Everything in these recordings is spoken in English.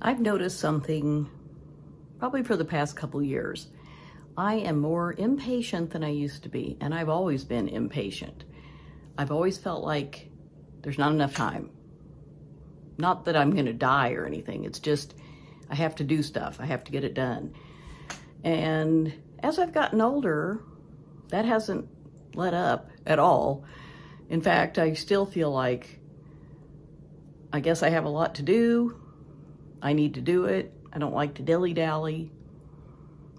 I've noticed something probably for the past couple years. I am more impatient than I used to be, and I've always been impatient. I've always felt like there's not enough time. Not that I'm going to die or anything. It's just I have to do stuff. I have to get it done. And as I've gotten older, that hasn't let up at all. In fact, I still feel like I guess I have a lot to do. I need to do it. I don't like to dilly-dally.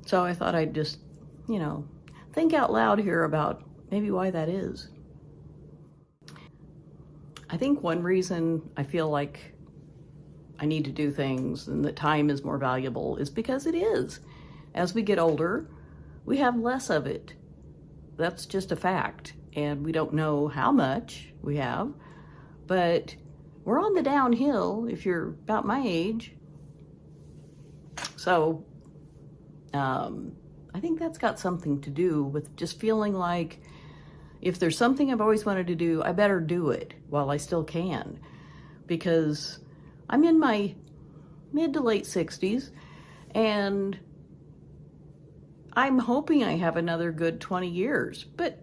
So I thought I'd just, think out loud here about maybe why that is. I think one reason I feel like I need to do things and that time is more valuable is because it is. As we get older, we have less of it. That's just a fact. And we don't know how much we have, but we're on the downhill if you're about my age. So I think that's got something to do with just feeling like if there's something I've always wanted to do, I better do it while I still can, because I'm in my mid to late 60s and I'm hoping I have another good 20 years, but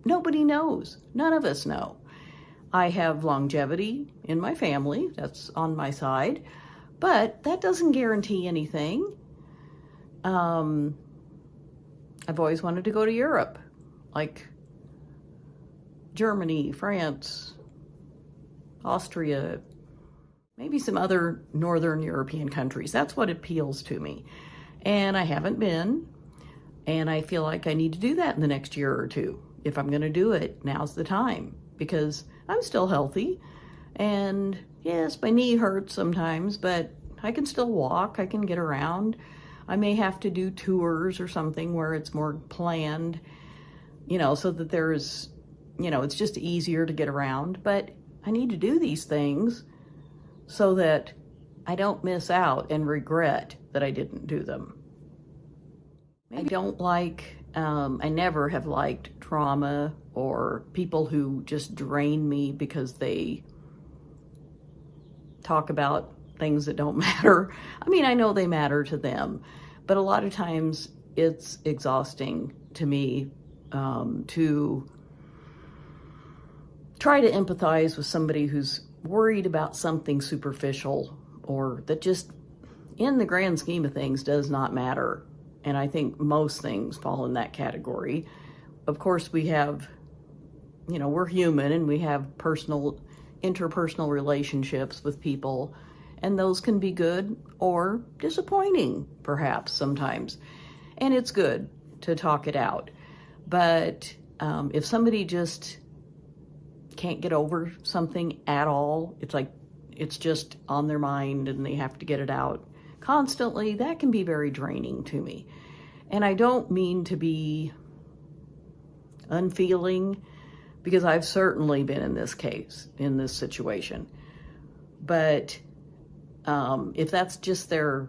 nobody knows. None of us know. I have longevity in my family, that's on my side, but that doesn't guarantee anything. I've always wanted to go to Europe, like Germany, France, Austria, maybe some other Northern European countries. That's what appeals to me. And I haven't been, and I feel like I need to do that in the next year or two. If I'm going to do it, now's the time, because I'm still healthy. And yes, my knee hurts sometimes, but I can still walk, I can get around. I may have to do tours or something where it's more planned, so that there's, it's just easier to get around. But I need to do these things so that I don't miss out and regret that I didn't do them. I don't like, I never have liked trauma or people who just drain me because they talk about things that don't matter. I mean, I know they matter to them, but a lot of times it's exhausting to me to try to empathize with somebody who's worried about something superficial or that just in the grand scheme of things does not matter. And I think most things fall in that category. Of course, we have, we're human and we have interpersonal relationships with people, and those can be good or disappointing, perhaps, sometimes. And it's good to talk it out. But if somebody just can't get over something at all, it's like it's just on their mind and they have to get it out constantly, that can be very draining to me. And I don't mean to be unfeeling, because I've certainly been in this situation. But if that's just their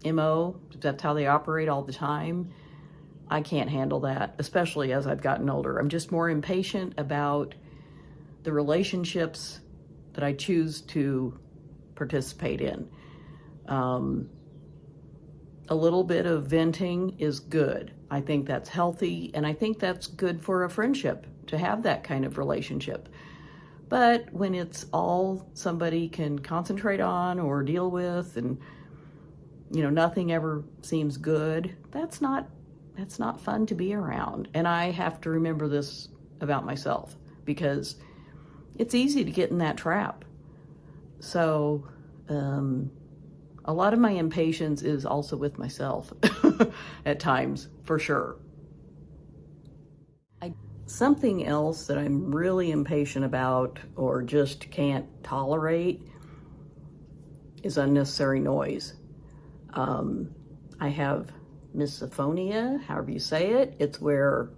MO, if that's how they operate all the time, I can't handle that, especially as I've gotten older. I'm just more impatient about the relationships that I choose to participate in. A little bit of venting is good. I think that's healthy, and I think that's good for a friendship to have that kind of relationship. But when it's all somebody can concentrate on or deal with, and nothing ever seems good, that's not fun to be around. And I have to remember this about myself, because it's easy to get in that trap. So a lot of my impatience is also with myself at times, for sure. Something else that I'm really impatient about or just can't tolerate is unnecessary noise. I have misophonia, however you say it. It's where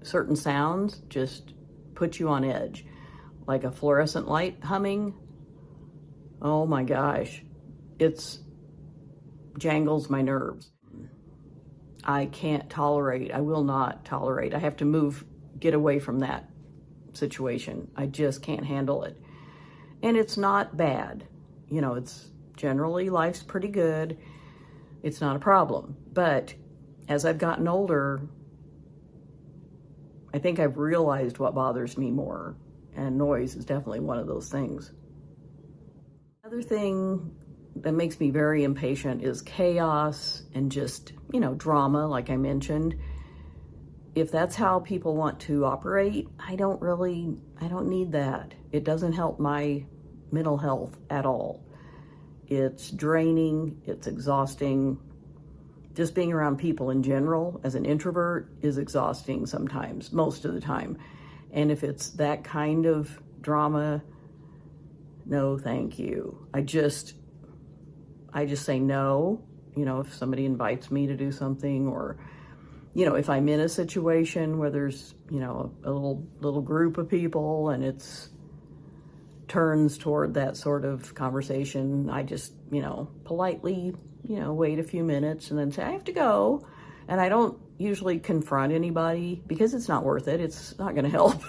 certain sounds just put you on edge, like a fluorescent light humming. Oh my gosh, it's jangles my nerves. I will not tolerate. I have to get away from that situation. I just can't handle it. And it's not bad. It's Generally, life's pretty good. It's not a problem. But as I've gotten older, I think I've realized what bothers me more, and noise is definitely one of those things. Another thing that makes me very impatient is chaos and just, drama, like I mentioned. If that's how people want to operate, I don't need that. It doesn't help my mental health at all. It's draining, it's exhausting. Just being around people in general as an introvert is exhausting sometimes, most of the time. And if it's that kind of drama, no, thank you. I just say no, if somebody invites me to do something, or, if I'm in a situation where there's, a little group of people and it's turns toward that sort of conversation, I just, politely, wait a few minutes and then say, I have to go. And I don't usually confront anybody because it's not worth it. It's not going to help.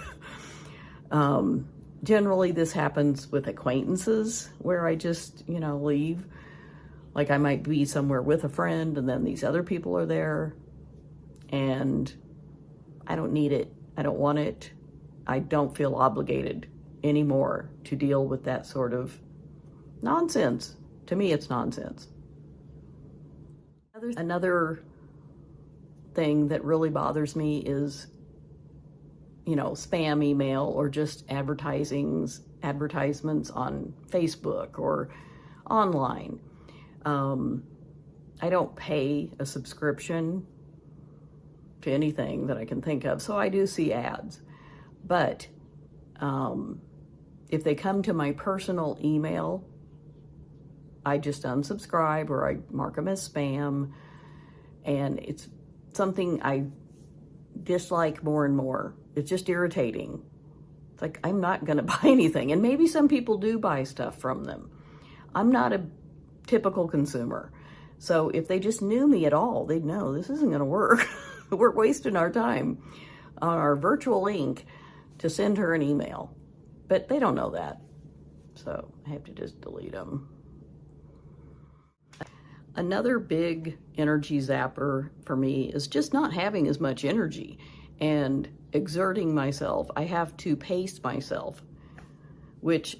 Generally, this happens with acquaintances where I just, leave. Like I might be somewhere with a friend and then these other people are there and I don't need it. I don't want it. I don't feel obligated anymore to deal with that sort of nonsense. To me, it's nonsense. Another thing that really bothers me is, spam email or just advertisements on Facebook or online. I don't pay a subscription to anything that I can think of, so I do see ads. But if they come to my personal email, I just unsubscribe or I mark them as spam, and it's something I dislike more and more. It's just irritating. It's like, I'm not going to buy anything, and maybe some people do buy stuff from them. I'm not a typical consumer. So if they just knew me at all, they'd know this isn't going to work. We're wasting our time on our virtual link to send her an email. But they don't know that. So I have to just delete them. Another big energy zapper for me is just not having as much energy and exerting myself. I have to pace myself, which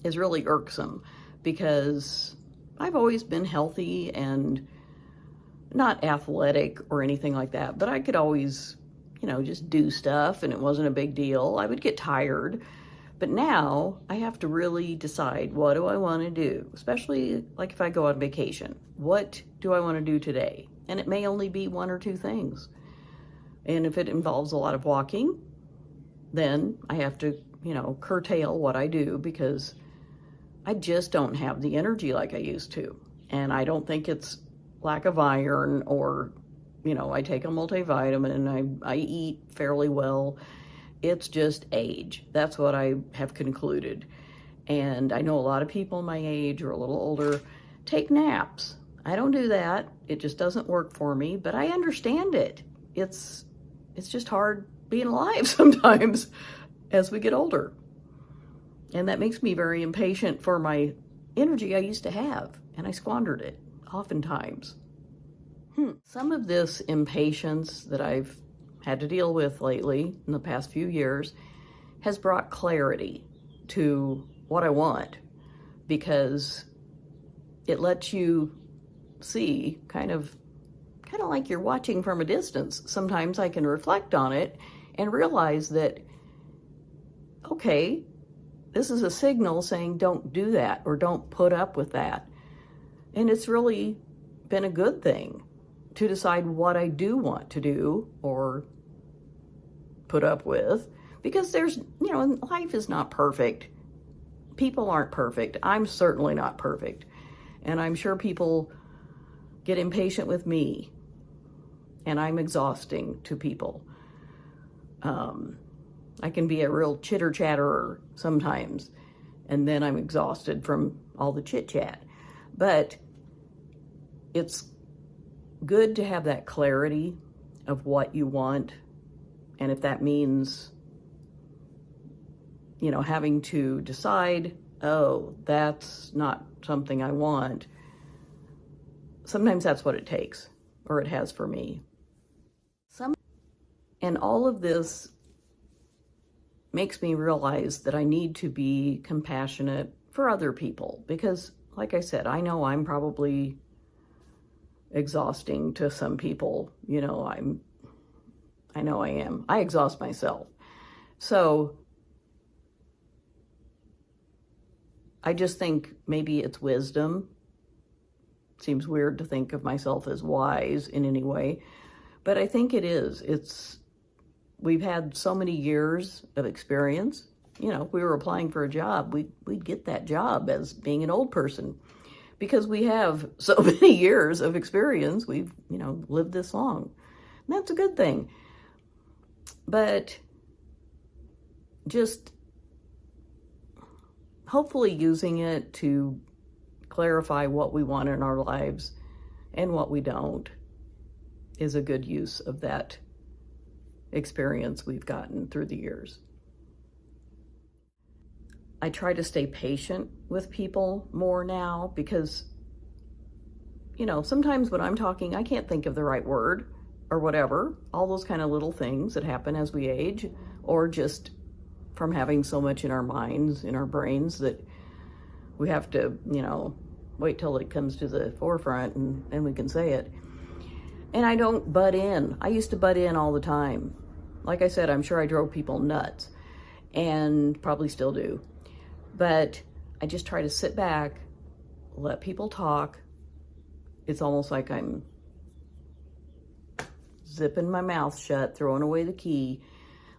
is really irksome because I've always been healthy and not athletic or anything like that, but I could always, just do stuff and it wasn't a big deal. I would get tired. But now I have to really decide, what do I want to do? Especially like if I go on vacation, what do I want to do today? And it may only be one or two things. And if it involves a lot of walking, then I have to, curtail what I do because I just don't have the energy like I used to. And I don't think it's lack of iron or, I take a multivitamin and I eat fairly well. It's just age. That's what I have concluded. And I know a lot of people my age or a little older take naps. I don't do that. It just doesn't work for me, but I understand it. It's just hard being alive sometimes as we get older. And that makes me very impatient for my energy I used to have, and I squandered it oftentimes. Some of this impatience that I've had to deal with lately in the past few years has brought clarity to what I want, because it lets you see kind of like you're watching from a distance. Sometimes I can reflect on it and realize that, okay, this is a signal saying don't do that or don't put up with that. And it's really been a good thing to decide what I do want to do or put up with, because there's, life is not perfect. People aren't perfect. I'm certainly not perfect. And I'm sure people get impatient with me, and I'm exhausting to people. I can be a real chitter-chatterer sometimes, and then I'm exhausted from all the chit-chat. But it's good to have that clarity of what you want, and if that means, having to decide oh, that's not something I want. Sometimes that's what it takes, or it has for me. And all of this makes me realize that I need to be compassionate for other people because, like I said, I know I'm probably exhausting to some people. I know I am. I exhaust myself. So I just think maybe it's wisdom. Seems weird to think of myself as wise in any way, but I think it is. We've had so many years of experience. If we were applying for a job, we'd get that job as being an old person because we have so many years of experience. We've, lived this long. And that's a good thing. But just hopefully using it to clarify what we want in our lives and what we don't is a good use of that experience we've gotten through the years. I try to stay patient with people more now because, sometimes when I'm talking, I can't think of the right word or whatever, all those kind of little things that happen as we age, or just from having so much in our minds, in our brains, that we have to, wait till it comes to the forefront and we can say it. And I don't butt in. I used to butt in all the time. Like I said, I'm sure I drove people nuts and probably still do. But I just try to sit back, let people talk. It's almost like I'm zipping my mouth shut, throwing away the key,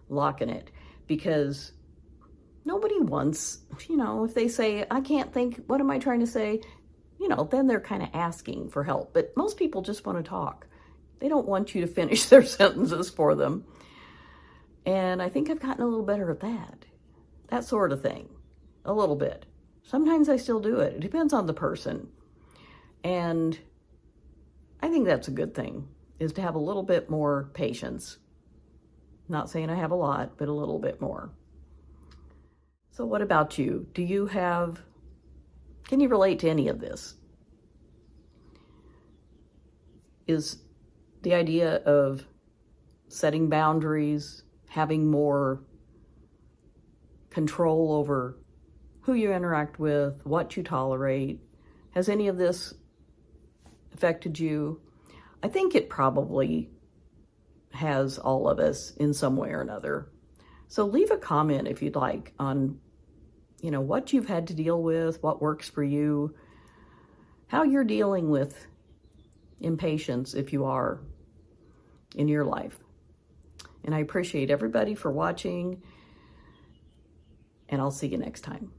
locking it. Because nobody wants, if they say, I can't think, what am I trying to say? Then they're kind of asking for help. But most people just want to talk. They don't want you to finish their sentences for them. And I think I've gotten a little better at that sort of thing, a little bit. Sometimes I still do it. It depends on the person. And I think that's a good thing, is to have a little bit more patience. Not saying I have a lot, but a little bit more. So what about you? Can you relate to any of this? Is the idea of setting boundaries, having more control over who you interact with, what you tolerate, has any of this affected you? I think it probably has all of us in some way or another. So leave a comment if you'd like on, what you've had to deal with, what works for you, how you're dealing with impatience if you are in your life. And I appreciate everybody for watching, and I'll see you next time.